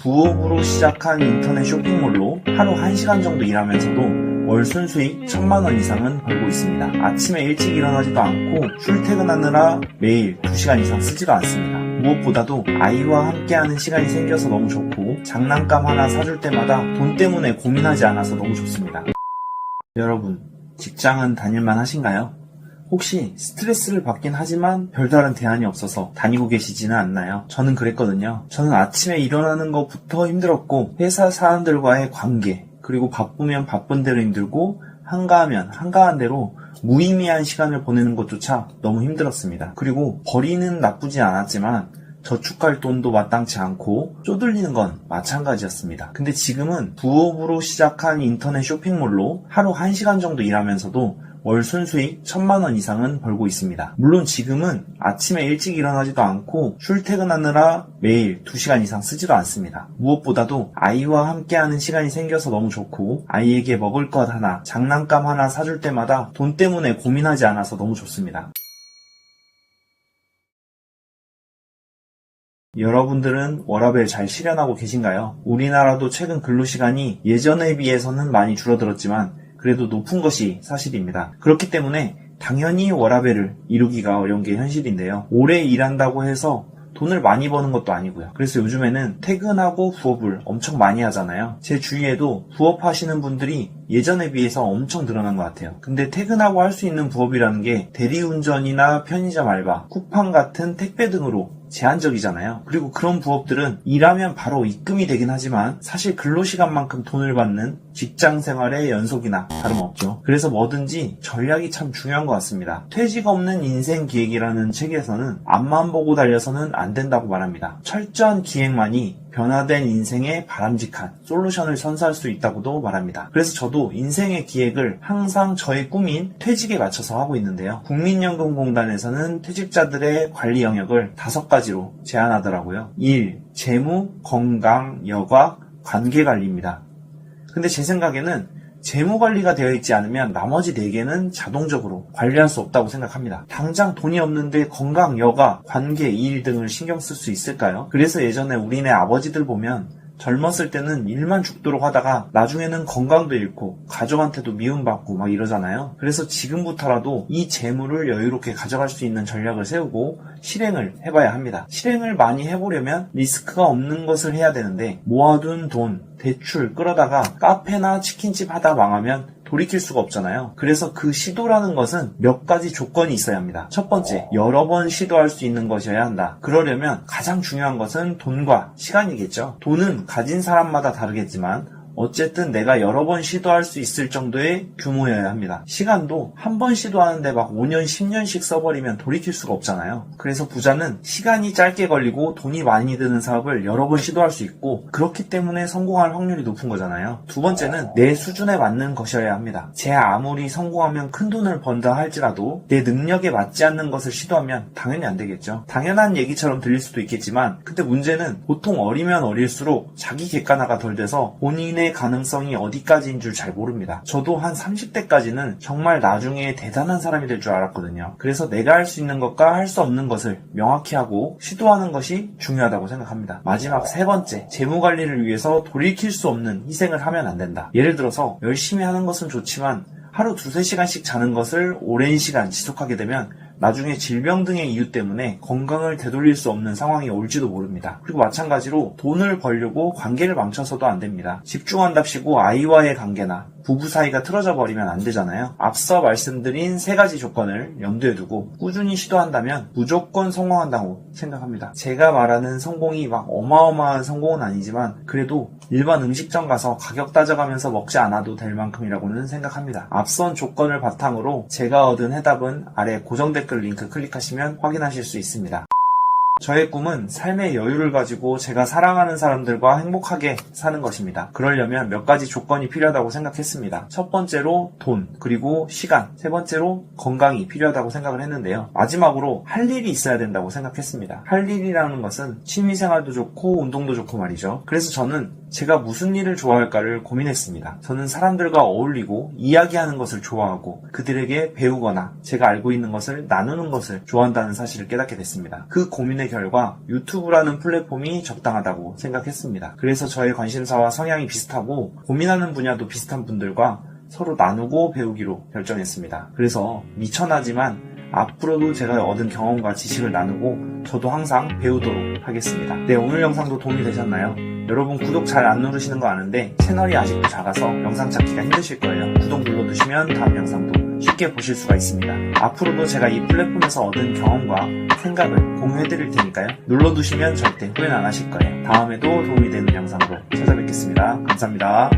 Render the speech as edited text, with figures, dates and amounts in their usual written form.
부업으로 시작한 인터넷 쇼핑몰로 하루 1시간 정도 일하면서도 월 순수익 1000만원 이상은 벌고 있습니다. 아침에 일찍 일어나지도 않고 출퇴근하느라 매일 2시간 이상 쓰지도 않습니다. 무엇보다도 아이와 함께하는 시간이 생겨서 너무 좋고 장난감 하나 사줄 때마다 돈 때문에 고민하지 않아서 너무 좋습니다. 여러분, 직장은 다닐만 하신가요? 혹시 스트레스를 받긴 하지만 별다른 대안이 없어서 다니고 계시지는 않나요? 저는 그랬거든요. 저는 아침에 일어나는 것부터 힘들었고 회사 사람들과의 관계, 그리고 바쁘면 바쁜 대로 힘들고 한가하면 한가한 대로 무의미한 시간을 보내는 것조차 너무 힘들었습니다. 그리고 벌이는 나쁘지 않았지만 저축할 돈도 마땅치 않고 쪼들리는 건 마찬가지였습니다. 근데 지금은 부업으로 시작한 인터넷 쇼핑몰로 하루 1시간 정도 일하면서도 월 순수익 1000만원 이상은 벌고 있습니다. 물론 지금은 아침에 일찍 일어나지도 않고 출퇴근하느라 매일 2시간 이상 쓰지도 않습니다. 무엇보다도 아이와 함께하는 시간이 생겨서 너무 좋고 아이에게 먹을 것 하나, 장난감 하나 사줄 때마다 돈 때문에 고민하지 않아서 너무 좋습니다. 여러분들은 워라밸 잘 실현하고 계신가요? 우리나라도 최근 근로시간이 예전에 비해서는 많이 줄어들었지만 그래도 높은 것이 사실입니다. 그렇기 때문에 당연히 워라밸을 이루기가 어려운 게 현실인데요. 오래 일한다고 해서 돈을 많이 버는 것도 아니고요. 그래서 요즘에는 퇴근하고 부업을 엄청 많이 하잖아요. 제 주위에도 부업 하시는 분들이 예전에 비해서 엄청 늘어난 것 같아요. 근데 퇴근하고 할 수 있는 부업이라는 게 대리운전이나 편의점 알바, 쿠팡 같은 택배 등으로 제한적이잖아요. 그리고 그런 부업들은 일하면 바로 입금이 되긴 하지만 사실 근로시간만큼 돈을 받는 직장 생활의 연속이나 다름없죠. 그래서 뭐든지 전략이 참 중요한 것 같습니다. 퇴직 없는 인생 기획이라는 책에서는 앞만 보고 달려서는 안 된다고 말합니다. 철저한 기획만이 변화된 인생의 바람직한 솔루션을 선사할 수 있다고도 말합니다. 그래서 저도 인생의 기획을 항상 저의 꿈인 퇴직에 맞춰서 하고 있는데요. 국민연금공단에서는 퇴직자들의 관리 영역을 5가지로 제한하더라고요. 1. 재무, 건강, 여가, 관계관리입니다. 근데 제 생각에는 재무관리가 되어 있지 않으면 나머지 4개는 자동적으로 관리할 수 없다고 생각합니다. 당장 돈이 없는데 건강, 여가, 관계, 일 등을 신경 쓸 수 있을까요? 그래서 예전에 우리네 아버지들 보면 젊었을 때는 일만 죽도록 하다가 나중에는 건강도 잃고 가족한테도 미움받고 막 이러잖아요. 그래서 지금부터라도 이 재물을 여유롭게 가져갈 수 있는 전략을 세우고 실행을 해봐야 합니다. 실행을 많이 해보려면 리스크가 없는 것을 해야 되는데 모아둔 돈, 대출 끌어다가 카페나 치킨집 하다 망하면 돌이킬 수가 없잖아요. 그래서 그 시도라는 것은 몇 가지 조건이 있어야 합니다. 첫 번째, 여러 번 시도할 수 있는 것이어야 한다. 그러려면 가장 중요한 것은 돈과 시간이겠죠. 돈은 가진 사람마다 다르겠지만 어쨌든 내가 여러 번 시도할 수 있을 정도의 규모여야 합니다. 시간도 한 번 시도하는데 막 5년, 10년씩 써버리면 돌이킬 수가 없잖아요. 그래서 부자는 시간이 짧게 걸리고 돈이 많이 드는 사업을 여러 번 시도할 수 있고 그렇기 때문에 성공할 확률이 높은 거잖아요. 두 번째는 내 수준에 맞는 것이어야 합니다. 제 아무리 성공하면 큰 돈을 번다 할지라도 내 능력에 맞지 않는 것을 시도하면 당연히 안 되겠죠. 당연한 얘기처럼 들릴 수도 있겠지만 근데 문제는 보통 어리면 어릴수록 자기 객관화가 덜 돼서 본인의 가능성이 어디까지인 줄 잘 모릅니다. 저도 한 30대까지는 정말 나중에 대단한 사람이 될 줄 알았거든요. 그래서 내가 할 수 있는 것과 할 수 없는 것을 명확히 하고 시도하는 것이 중요하다고 생각합니다. 마지막 3번째, 재무관리를 위해서 돌이킬 수 없는 희생을 하면 안 된다. 예를 들어서 열심히 하는 것은 좋지만 하루 2-3시간씩 자는 것을 오랜 시간 지속하게 되면 나중에 질병 등의 이유 때문에 건강을 되돌릴 수 없는 상황이 올지도 모릅니다. 그리고 마찬가지로 돈을 벌려고 관계를 망쳐서도 안 됩니다. 집중한답시고 아이와의 관계나 부부 사이가 틀어져 버리면 안 되잖아요. 앞서 말씀드린 3가지 조건을 염두에 두고 꾸준히 시도한다면 무조건 성공한다고 생각합니다. 제가 말하는 성공이 막 어마어마한 성공은 아니지만 그래도 일반 음식점 가서 가격 따져가면서 먹지 않아도 될 만큼이라고는 생각합니다. 앞선 조건을 바탕으로 제가 얻은 해답은 아래 고정 댓글 링크 클릭하시면 확인하실 수 있습니다. 저의 꿈은 삶의 여유를 가지고 제가 사랑하는 사람들과 행복하게 사는 것입니다. 그러려면 몇 가지 조건이 필요하다고 생각했습니다. 첫 번째로 돈, 그리고 시간, 3번째로 건강이 필요하다고 생각을 했는데요. 마지막으로 할 일이 있어야 된다고 생각했습니다. 할 일이라는 것은 취미생활도 좋고 운동도 좋고 말이죠. 그래서 저는 제가 무슨 일을 좋아할까를 고민했습니다. 저는 사람들과 어울리고 이야기하는 것을 좋아하고 그들에게 배우거나 제가 알고 있는 것을 나누는 것을 좋아한다는 사실을 깨닫게 됐습니다. 그 고민의 결과 유튜브라는 플랫폼이 적당하다고 생각했습니다. 그래서 저의 관심사와 성향이 비슷하고 고민하는 분야도 비슷한 분들과 서로 나누고 배우기로 결정했습니다. 그래서 미천하지만 앞으로도 제가 얻은 경험과 지식을 나누고 저도 항상 배우도록 하겠습니다. 네, 오늘 영상도 도움이 되셨나요? 여러분 구독 잘 안 누르시는 거 아는데 채널이 아직도 작아서 영상 찾기가 힘드실 거예요. 구독 눌러두시면 다음 영상도 쉽게 보실 수가 있습니다. 앞으로도 제가 이 플랫폼에서 얻은 경험과 생각을 공유해드릴 테니까요. 눌러두시면 절대 후회는 안 하실 거예요. 다음에도 도움이 되는 영상으로 찾아뵙겠습니다. 감사합니다.